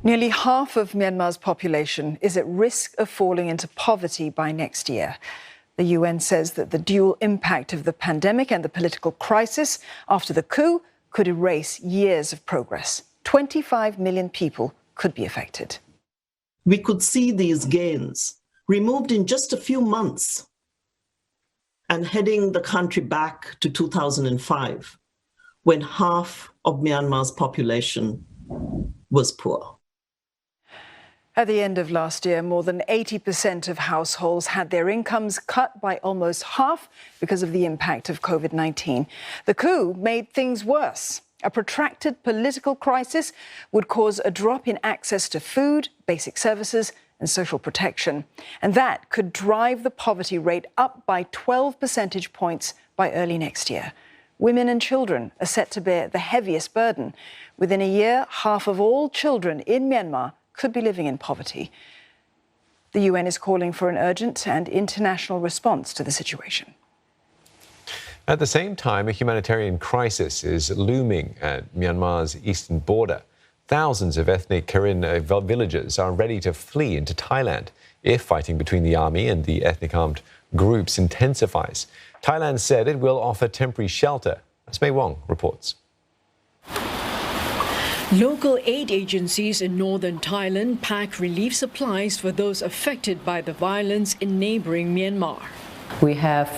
Nearly half of Myanmar's population is at risk of falling into poverty by next year. The UN says that the dual impact of the pandemic and the political crisis after the coup could erase years of progress. 25 million people could be affected. We could see these gains removed in just a few months and heading the country back to 2005, when half of Myanmar's population was poor. At the end of last year, more than 80% of households had their incomes cut by almost half because of the impact of COVID-19. The coup made things worse. A protracted political crisis would cause a drop in access to food, basic services and social protection. And that could drive the poverty rate up by 12 percentage points by early next year. Women and children are set to bear the heaviest burden. Within a year, half of all children in Myanmar could be living in poverty. The UN is calling for an urgent and international response to the situation. At the same time, a humanitarian crisis is looming at Myanmar's eastern border. Thousands of ethnic Karen villagers are ready to flee into Thailand if fighting between the army and the ethnic armed groups intensifies. Thailand said it will offer temporary shelter, as Mei Wong reports. Local aid agencies in northern Thailand pack relief supplies for those affected by the violence in neighboring Myanmar. We have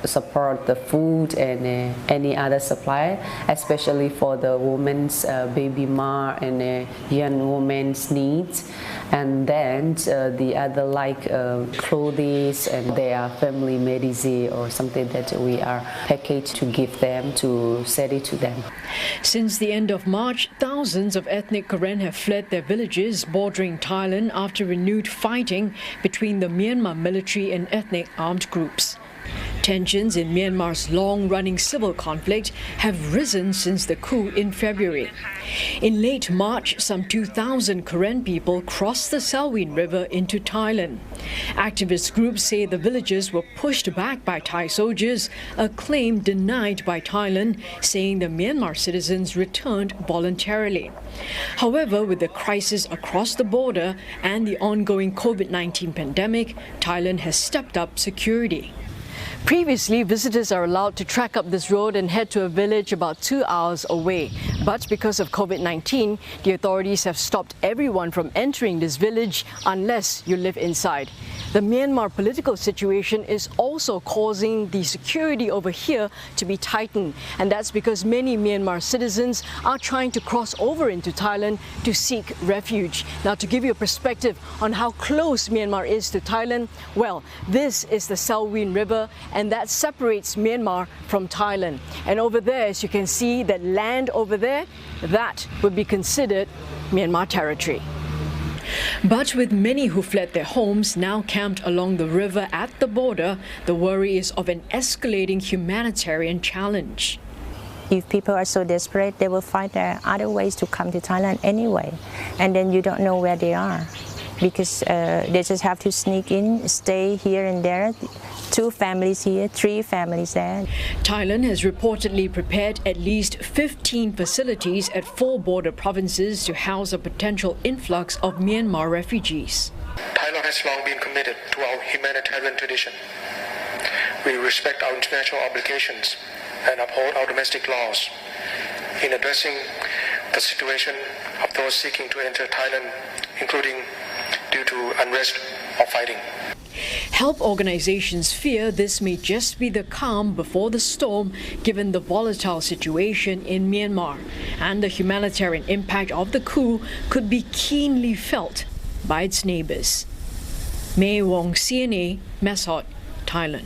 support the food and any other supply, especially for the women's baby mar and young women's needs. And then the other like clothes and their family medicine or something that we are packaged to give them to send it to them. Since the end of March, thousands of ethnic Karen have fled their villages bordering Thailand after renewed fighting between the Myanmar military and ethnic armed groups. Tensions in Myanmar's long-running civil conflict have risen since the coup in February. In late March, some 2,000 Karen people crossed the Salween River into Thailand. Activist groups say the villagers were pushed back by Thai soldiers, a claim denied by Thailand, saying the Myanmar citizens returned voluntarily. However, with the crisis across the border and the ongoing COVID-19 pandemic, Thailand has stepped up security. Previously, visitors are allowed to track up this road and head to a village about 2 hours away. But because of COVID-19, the authorities have stopped everyone from entering this village unless you live inside. The Myanmar political situation is also causing the security over here to be tightened. And that's because many Myanmar citizens are trying to cross over into Thailand to seek refuge. Now, to give you a perspective on how close Myanmar is to Thailand, well, this is the Salween River, and that separates Myanmar from Thailand. And over there, as you can see, that land over there, that would be considered Myanmar territory. But with many who fled their homes now camped along the river at the border, the worry is of an escalating humanitarian challenge. If people are so desperate, they will find other ways to come to Thailand anyway. And then you don't know where they are, because they just have to sneak in, stay here and there. 2 families here, 3 families there. Thailand has reportedly prepared at least 15 facilities at 4 border provinces to house a potential influx of Myanmar refugees. Thailand has long been committed to our humanitarian tradition. We respect our international obligations and uphold our domestic laws in addressing the situation of those seeking to enter Thailand, including due to unrest or fighting. Help organizations fear this may just be the calm before the storm, given the volatile situation in Myanmar. And the humanitarian impact of the coup could be keenly felt by its neighbors. Mei Wong, CNA, Masot, Thailand.